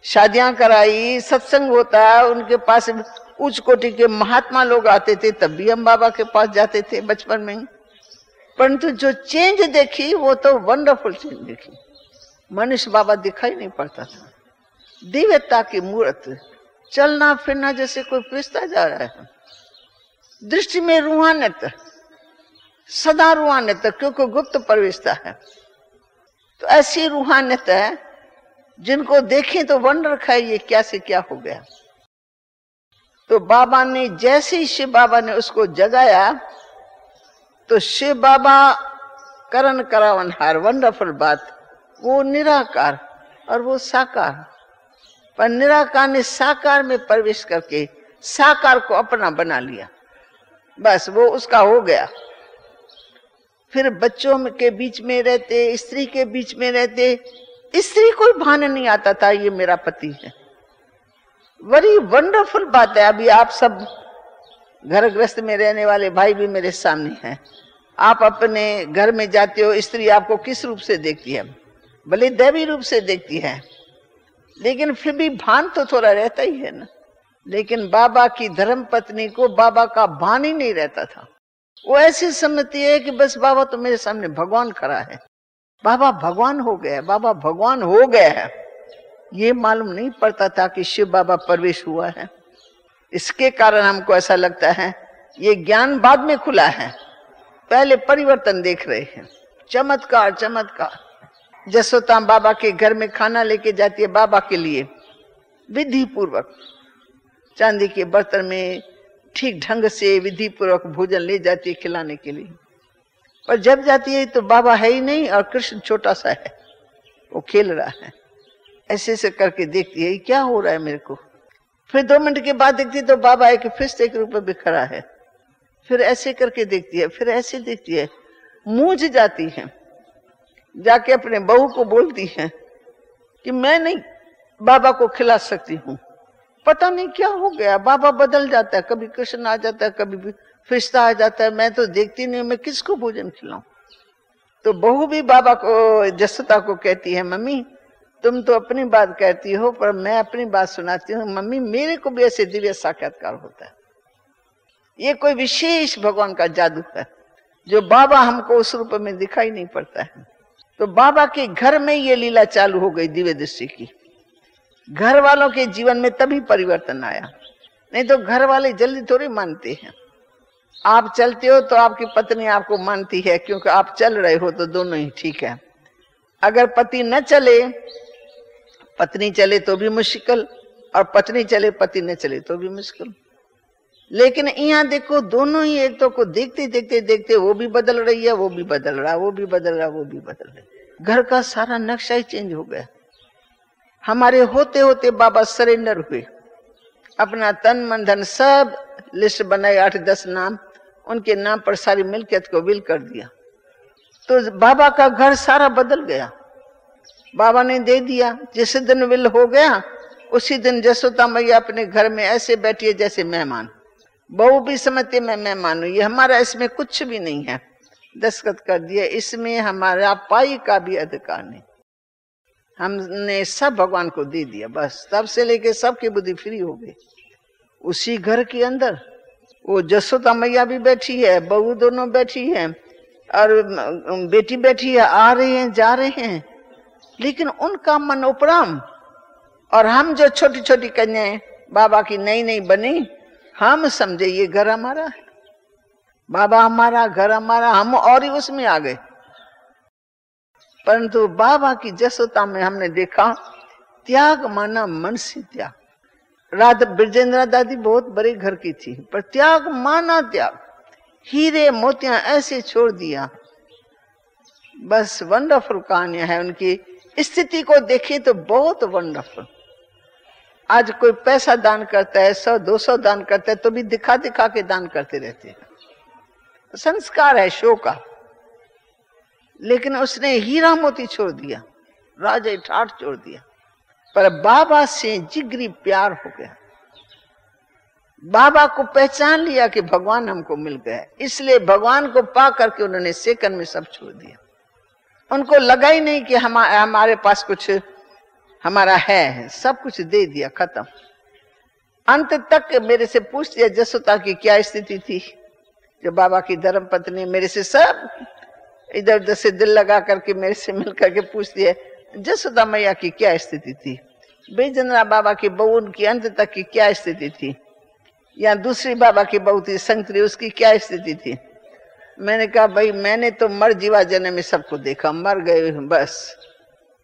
शादियां कराई, सत्संग होता, उनके पास उच्च कोटि के महात्मा लोग आते थे, तब भी हम बाबा के पास जाते थे बचपन में ही। परंतु जो चेंज देखी वो तो वंडरफुल चेंज देखी। मनुष्य बाबा दिखाई नहीं पड़ता था, दिव्यता की मूर्त, चलना फिरना जैसे कोई फरिश्ता जा रहा है। दृष्टि में रूहानियत, सदा रूहानियत, क्योंकि गुप्त प्रवेशता है। तो ऐसी रूहानियत है जिनको देखें तो वंडर खाए ये क्या से क्या हो गया। तो बाबा ने जैसे ही शिव बाबा ने उसको जगाया, तो शिव बाबा करण करावनहार, वंडरफुल बात, वो निराकार और वो साकार, पर निराकार ने साकार में प्रवेश करके साकार को अपना बना लिया, बस वो उसका हो गया। फिर बच्चों के बीच में रहते, स्त्री के बीच में रहते, स्त्री को भान नहीं आता था ये मेरा पति है। बड़ी वंडरफुल बात है। अभी आप सब घर गृहस्थ में रहने वाले भाई भी मेरे सामने हैं। आप अपने घर में जाते हो, स्त्री आपको किस रूप से देखती है? भले दैवी रूप से देखती है, लेकिन फिर भी भान तो थोड़ा रहता ही है ना। लेकिन बाबा की धर्म पत्नी को बाबा का भान ही नहीं रहता था। वो ऐसी समझती है कि बस बाबा तो मेरे सामने भगवान खड़ा है, बाबा भगवान हो गया, बाबा भगवान हो गया है। ये मालूम नहीं पड़ता था कि शिव बाबा प्रवेश हुआ है। इसके कारण हमको ऐसा लगता है ये ज्ञान बाद में खुला है, पहले परिवर्तन देख रहे हैं। चमत्कार चमत्कार। जसोदा बाबा के घर में खाना लेके जाती है बाबा के लिए, विधि पूर्वक चांदी के बर्तन में ठीक ढंग से विधि पूर्वक भोजन ले जाती है खिलाने के लिए। पर जब जाती है तो बाबा है ही नहीं और कृष्ण छोटा सा है, वो खेल रहा है। ऐसे ऐसे करके देखती है क्या हो रहा है मेरे को। फिर 2 मिनट के बाद देखती है तो बाबा एक फरिश्ते के रूप में खड़ा है। फिर ऐसे करके देखती है, फिर ऐसे देखती है, मूझ जाती है। जाके अपने बहू को बोलती है कि मैं नहीं, बाबा को खिला सकती हूँ। पता नहीं क्या हो गया, बाबा बदल जाता है, कभी कृष्ण आ जाता है, कभी फरिश्ता आ जाता है, मैं तो देखती नहीं, मैं किसको भोजन खिलाऊं। तो बहू भी बाबा को, जसोदा को कहती है, मम्मी तुम तो अपनी बात कहती हो पर मैं अपनी बात सुनाती हूँ, मम्मी मेरे को भी ऐसे दिव्य साक्षात्कार होता है। ये कोई विशेष भगवान का जादू है जो बाबा हमको उस रूप में दिखाई नहीं पड़ता है। तो बाबा के घर में ये लीला चालू हो गई दिव्य दृष्टि की। घर वालों के जीवन में तभी परिवर्तन आया, नहीं तो घर वाले जल्दी थोड़ी मानते हैं। आप चलते हो तो आपकी पत्नी आपको मानती है क्योंकि आप चल रहे हो, तो दोनों ही ठीक है। अगर पति न चले, पत्नी चले तो भी मुश्किल, और पत्नी चले पति न चले तो भी मुश्किल। लेकिन यहाँ देखो दोनों ही एक तो को देखते देखते देखते वो भी बदल रही है, वो भी बदल रहा, वो भी बदल रहा, वो भी बदल रहा। घर का सारा नक्शा ही चेंज हो गया। हमारे होते होते बाबा सरेंडर हुए, अपना तन मन धन सब लिस्ट बनाई, 8-10 नाम, उनके नाम पर सारी मिल्कियत को विल कर दिया। तो बाबा का घर सारा बदल गया। बाबा ने दे दिया। जिस दिन विल हो गया उसी दिन जसोदा मैया अपने घर में ऐसे बैठी है जैसे मेहमान। बहू भी समझते मैं मेहमान हूं, ये हमारा इसमें कुछ भी नहीं है, दस्तखत कर दिया, इसमें हमारा पाई का भी अधिकार नहीं, हमने सब भगवान को दे दिया। बस तब से लेके सबकी बुद्धि फ्री हो गई। उसी घर के अंदर वो जसोदा मैया भी बैठी है, बहू दोनों बैठी है, और बेटी बैठी है, आ रहे हैं जा रहे हैं, लेकिन उनका मन उपराम। और हम जो छोटी छोटी कन्याएं बाबा की नई नई बनी, हम समझे ये घर हमारा है, बाबा हमारा, घर हमारा, हम और ही उसमें आ गए। परंतु बाबा की जसोदा में हमने देखा त्याग माना मन से त्याग। राधा ब्रजेंद्रा दादी बहुत बड़े घर की थी, पर त्याग माना त्याग, हीरे मोतियां ऐसे छोड़ दिया। बस वंडरफुल कहानियां है उनकी। स्थिति को देखे तो बहुत वंडरफुल। आज कोई पैसा दान करता है, 100-200 दान करता है, तो भी दिखा दिखा के दान करते रहते हैं, संस्कार है शो का। लेकिन उसने हीरा मोती छोड़ दिया, राजे ठाठ छोड़ दिया, पर बाबा से जिगरी प्यार हो गया। बाबा को पहचान लिया कि भगवान हमको मिल गया, इसलिए भगवान को पा करके उन्होंने सेकंड में सब छोड़ दिया। उनको लगा ही नहीं कि हमारे पास कुछ हमारा है, सब कुछ दे दिया, खत्म। अंत तक मेरे से पूछ दिया जसोदा की क्या स्थिति थी, जो बाबा की धर्म पत्नी मेरे से सब इधर उधर से दिल लगा करके मेरे से मिल करके पूछ दिया जसोदा मैया की क्या स्थिति थी, बैजनाथ बाबा की बहू की अंत तक की क्या स्थिति थी, या दूसरी बाबा की बहू थी संतरी, उसकी क्या स्थिति थी। मैंने कहा भाई मैंने तो मर जीवा जन्म में सबको देखा, मर गए बस,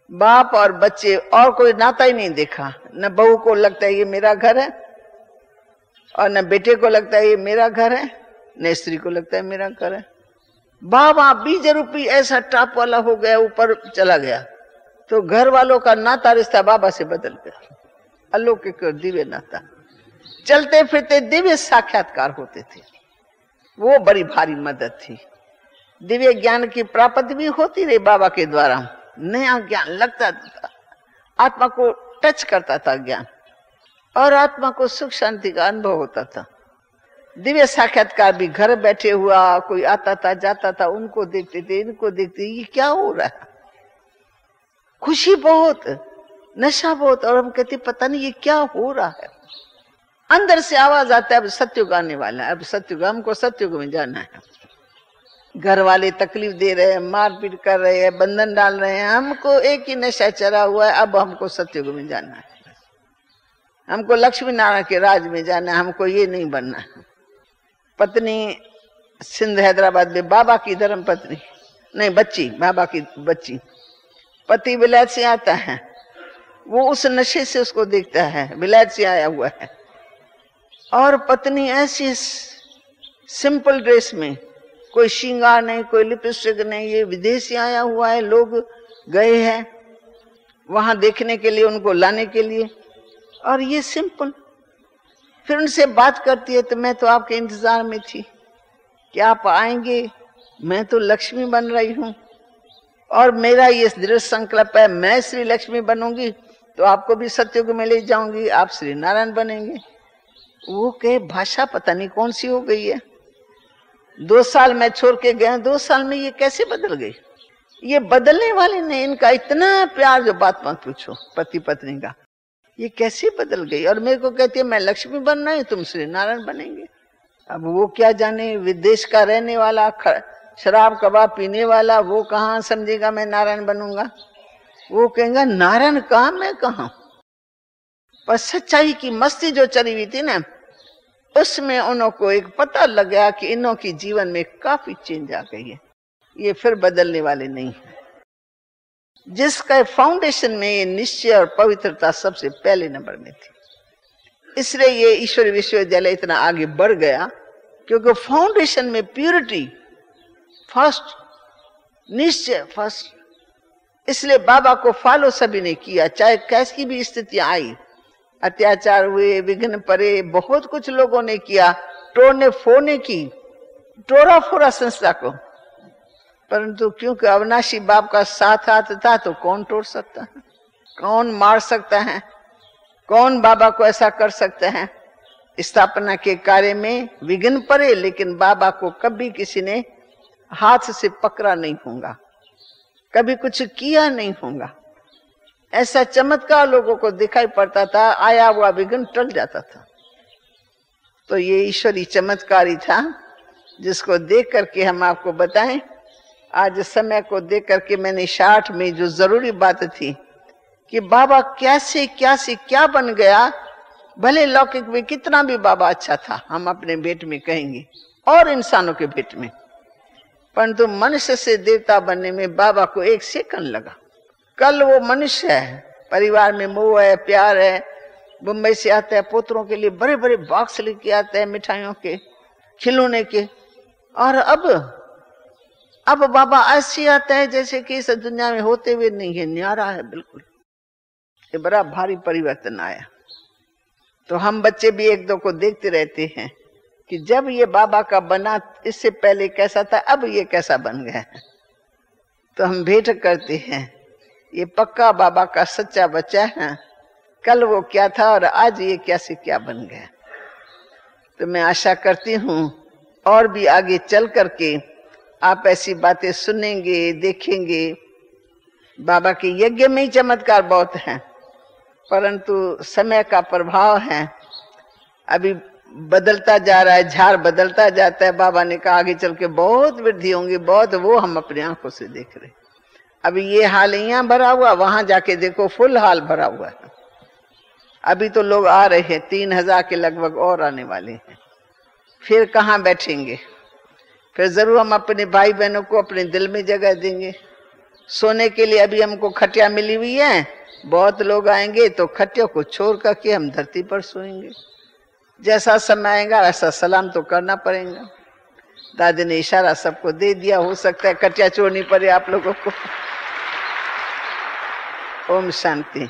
बाप और बच्चे और कोई नाता ही नहीं देखा। न बहू को लगता है ये मेरा घर है, और न बेटे को लगता है ये मेरा घर है, न स्त्री को लगता है मेरा घर है। बाबा बीज रूपी ऐसा टाप वाला हो गया, ऊपर चला गया, तो घर वालों का नाता रिश्ता बाबा से बदल गया। अलौकिक दिव्य नाता, चलते फिरते दिव्य साक्षात्कार होते थे, वो बड़ी भारी मदद थी। दिव्य ज्ञान की प्राप्ति भी होती रही बाबा के द्वारा, नया ज्ञान लगता था, आत्मा को टच करता था ज्ञान, और आत्मा को सुख शांति का अनुभव होता था। दिव्य साक्षात्कार भी घर बैठे हुआ, कोई आता था जाता था, उनको देखते थे, इनको देखते, ये क्या हो रहा है, खुशी बहुत, नशा बहुत, और हम कहते पता नहीं ये क्या हो रहा है। अंदर से आवाज आता है अब सत्युग आने वाला है, अब सत्युग, हमको सत्युग में जाना है। घर वाले तकलीफ दे रहे हैं, मारपीट कर रहे हैं, बंधन डाल रहे हैं, हमको एक ही नशा चढ़ा हुआ है, अब हमको सत्युग में जाना है, हमको लक्ष्मी नारायण के राज में जाना है, हमको ये नहीं बनना है। पत्नी सिंध हैदराबाद में बाबा की धर्म पत्नी नहीं, बच्ची, बाबा की बच्ची, पति विलायत से आता है, वो उस नशे से उसको देखता है, विलायत से आया हुआ है, और पत्नी ऐसी सिंपल ड्रेस में, कोई श्रृंगार नहीं, कोई लिपस्टिक नहीं, ये विदेश से आया हुआ है, लोग गए हैं वहां देखने के लिए, उनको लाने के लिए, और ये सिंपल। फिर उनसे बात करती है तो मैं तो आपके इंतजार में थी कि आप आएंगे, मैं तो लक्ष्मी बन रही हूं, और मेरा ये दृढ़ संकल्प है मैं श्री लक्ष्मी बनूंगी, तो आपको भी सत्युग में ले जाऊंगी, आप श्री नारायण बनेंगे। वो कहे भाषा पता नहीं कौन सी हो गई है, 2 साल मैं छोड़ के गया, 2 साल में ये कैसे बदल गई। ये बदलने वाले ने, इनका इतना प्यार, जो बात मत पूछो पति पत्नी का, ये कैसे बदल गई। और मेरे को कहती है मैं लक्ष्मी बनना है, तुम श्री नारायण बनेंगे। अब वो क्या जाने, विदेश का रहने वाला, शराब कबाब पीने वाला, वो कहाँ समझेगा मैं नारायण बनूंगा। वो कहेगा नारायण कहाँ, मैं कहाँ। पर सच्चाई की मस्ती जो चली हुई थी ना, उसमें उनको एक पता लग गया कि इनों की जीवन में काफी चेंज आ गई है, ये फिर बदलने वाले नहीं है। जिसका फाउंडेशन में ये निश्चय और पवित्रता सबसे पहले नंबर में थी, इसलिए ये ईश्वरी विश्वविद्यालय इतना आगे बढ़ गया, क्योंकि फाउंडेशन में प्यूरिटी फर्स्ट, निश्चय फर्स्ट। इसलिए बाबा को फॉलो सभी ने किया, चाहे कैसी भी स्थितियां आई, अत्याचार हुए, विघ्न पड़े, बहुत कुछ लोगों ने किया, तोड़ने फोड़ने की, तोड़ा फोड़ा संस्था को, परंतु क्योंकि अविनाशी बाप का साथ हाथ था तो कौन तोड़ सकता है, कौन मार सकता है, कौन बाबा को ऐसा कर सकते हैं। स्थापना के कार्य में विघ्न पड़े, लेकिन बाबा को कभी किसी ने हाथ से पकड़ा नहीं होगा, कभी कुछ किया नहीं होगा। ऐसा चमत्कार लोगों को दिखाई पड़ता था, आया हुआ विघ्न टल जाता था। तो ये ईश्वरी चमत्कार ही था, जिसको देख करके हम आपको बताएं। आज समय को देख करके मैंने 60 में जो जरूरी बात थी कि बाबा कैसे क्या बन गया। भले लौकिक में कितना भी बाबा अच्छा था, हम अपने भेंट में कहेंगे, और इंसानों के भेंट में, परंतु मनुष्य से देवता बनने में बाबा को 1 सेकंड लगा। कल वो मनुष्य है, परिवार में मोह है, प्यार है, मुंबई से आता है, पुत्रों के लिए बड़े बड़े बॉक्स लेके आता है, मिठाइयों के, खिलौने के। और अब बाबा ऐसे आता है जैसे कि इस दुनिया में होते हुए नहीं है, न्यारा है बिल्कुल। ये बड़ा भारी परिवर्तन आया। तो हम बच्चे भी 1-2 को देखते रहते हैं कि जब ये बाबा का बना, इससे पहले कैसा था, अब ये कैसा बन गया है। तो हम भेंट करते हैं, ये पक्का बाबा का सच्चा बच्चा है, कल वो क्या था और आज ये कैसे क्या बन गया। तो मैं आशा करती हूँ और भी आगे चल करके आप ऐसी बातें सुनेंगे, देखेंगे। बाबा के यज्ञ में ही चमत्कार बहुत है, परंतु समय का प्रभाव है, अभी बदलता जा रहा है, झाड़ बदलता जाता है। बाबा ने कहा आगे चल के बहुत वृद्धि होंगी, बहुत, वो हम अपनी आंखों से देख रहे। अभी ये हाल यहाँ भरा हुआ, वहां जाके देखो फुल हाल भरा हुआ है। अभी तो लोग आ रहे हैं, 3000 के लगभग और आने वाले हैं। फिर कहाँ बैठेंगे, फिर जरूर हम अपने भाई बहनों को अपने दिल में जगह देंगे। सोने के लिए अभी हमको खटिया मिली हुई है, बहुत लोग आएंगे तो खटियों को छोड़ करके हम धरती पर सोएंगे। जैसा समय आएगा वैसा सलाम तो करना पड़ेगा। दादी ने इशारा सबको दे दिया, हो सकता है खटिया छोड़नी पड़े आप लोगों को। ओम शांति।